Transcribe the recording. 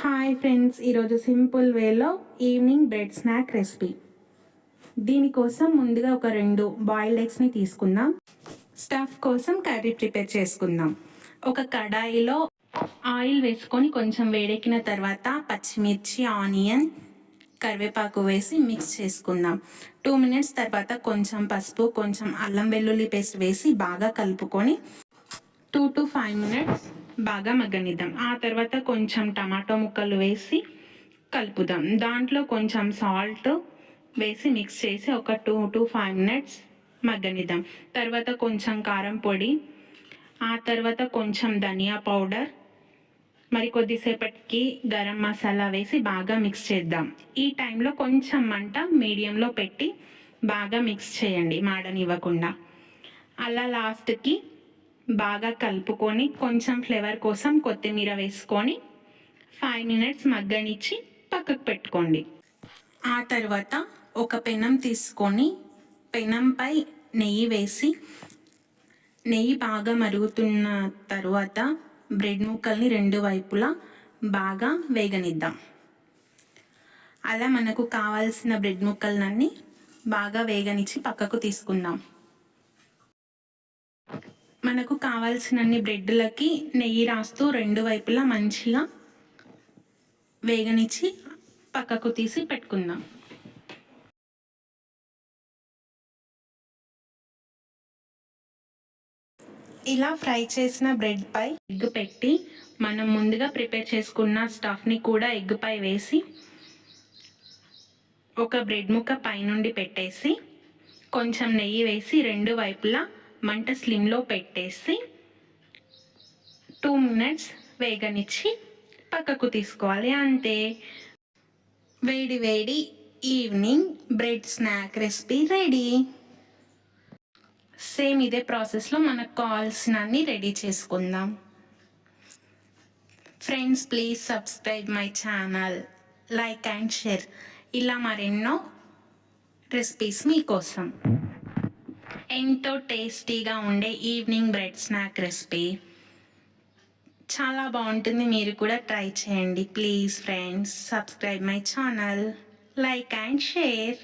Hi friends, ఈరోజు simple వేలో evening bread snack recipe. దీనికోసం ముందుగా ఒక 2 బాయిల్డ్ ఎగ్స్ని తీసుకుందాం. స్టఫ్ కోసం కర్రీ ప్రిపేర్ చేసుకుందాం. ఒక కడాయిలో ఆయిల్ వేసుకొని కొంచెం వేడెక్కిన తర్వాత పచ్చిమిర్చి, ఆనియన్, కరివేపాకు వేసి మిక్స్ చేసుకుందాం. 2 మినిట్స్ తర్వాత కొంచెం పసుపు, కొంచెం అల్లం వెల్లుల్లి పేస్ట్ వేసి బాగా కలుపుకొని 2 to 5 మినిట్స్ బాగా మగ్గనిద్దాం. ఆ తర్వాత కొంచెం టమాటో ముక్కలు వేసి కలుపుదాం. దాంట్లో కొంచెం సాల్ట్ వేసి మిక్స్ చేసి ఒక 2 to 5 మినిట్స్ మగ్గనిద్దాం. తర్వాత కొంచెం కారం పొడి, ఆ తర్వాత కొంచెం ధనియా పౌడర్, మరి కొద్దిసేపటికి గరం మసాలా వేసి బాగా మిక్స్ చేద్దాం. ఈ టైంలో కొంచెం మంట మీడియంలో పెట్టి బాగా మిక్స్ చేయండి, మాడనివ్వకుండా. అలా లాస్ట్కి బాగా కలుపుకొని కొంచెం ఫ్లేవర్ కోసం కొత్తిమీర వేసుకొని 5 మినిట్స్ మగ్గనిచ్చి పక్కకు పెట్టుకోండి. ఆ తర్వాత ఒక పెనం తీసుకొని పెనంపై నెయ్యి వేసి నెయ్యి బాగా మరుగుతున్న తర్వాత బ్రెడ్ ముక్కల్ని 2 వైపులా బాగా వేగనిద్దాం. అలా మనకు కావాల్సిన బ్రెడ్ ముక్కలన్నీ బాగా వేగనిచ్చి పక్కకు తీసుకుందాం. మనకు కావాల్సినన్ని బ్రెడ్లకి నెయ్యి రాస్తూ 2 వైపులా మంచిగా వేగనిచ్చి పక్కకు తీసి పెట్టుకుందాం. ఇలా ఫ్రై చేసిన బ్రెడ్పై ఎగ్ పెట్టి మనం ముందుగా ప్రిపేర్ చేసుకున్న స్టఫ్ని కూడా ఎగ్పై వేసి ఒక బ్రెడ్ ముక్క పైనుండి పెట్టేసి కొంచెం నెయ్యి వేసి 2 వైపులా మంట స్లిమ్లో పెట్టేసి 2 మినిట్స్ వేగనిచ్చి పక్కకు తీసుకోవాలి. అంతే, వేడి వేడి evening bread snack recipe ready. Same ఇదే ప్రాసెస్లో మనకు కావాల్సినన్ని రెడీ చేసుకుందాం. Friends, please subscribe my channel, like and share. ఇలా మరెన్నో రెసిపీస్ మీకోసం. ఎంతో టేస్టీగా ఉండే ఈవినింగ్ బ్రెడ్ స్నాక్ రెసిపీ చాలా బాగుంటుంది. మీరు కూడా ట్రై చేయండి. Please friends, subscribe my channel, like and share.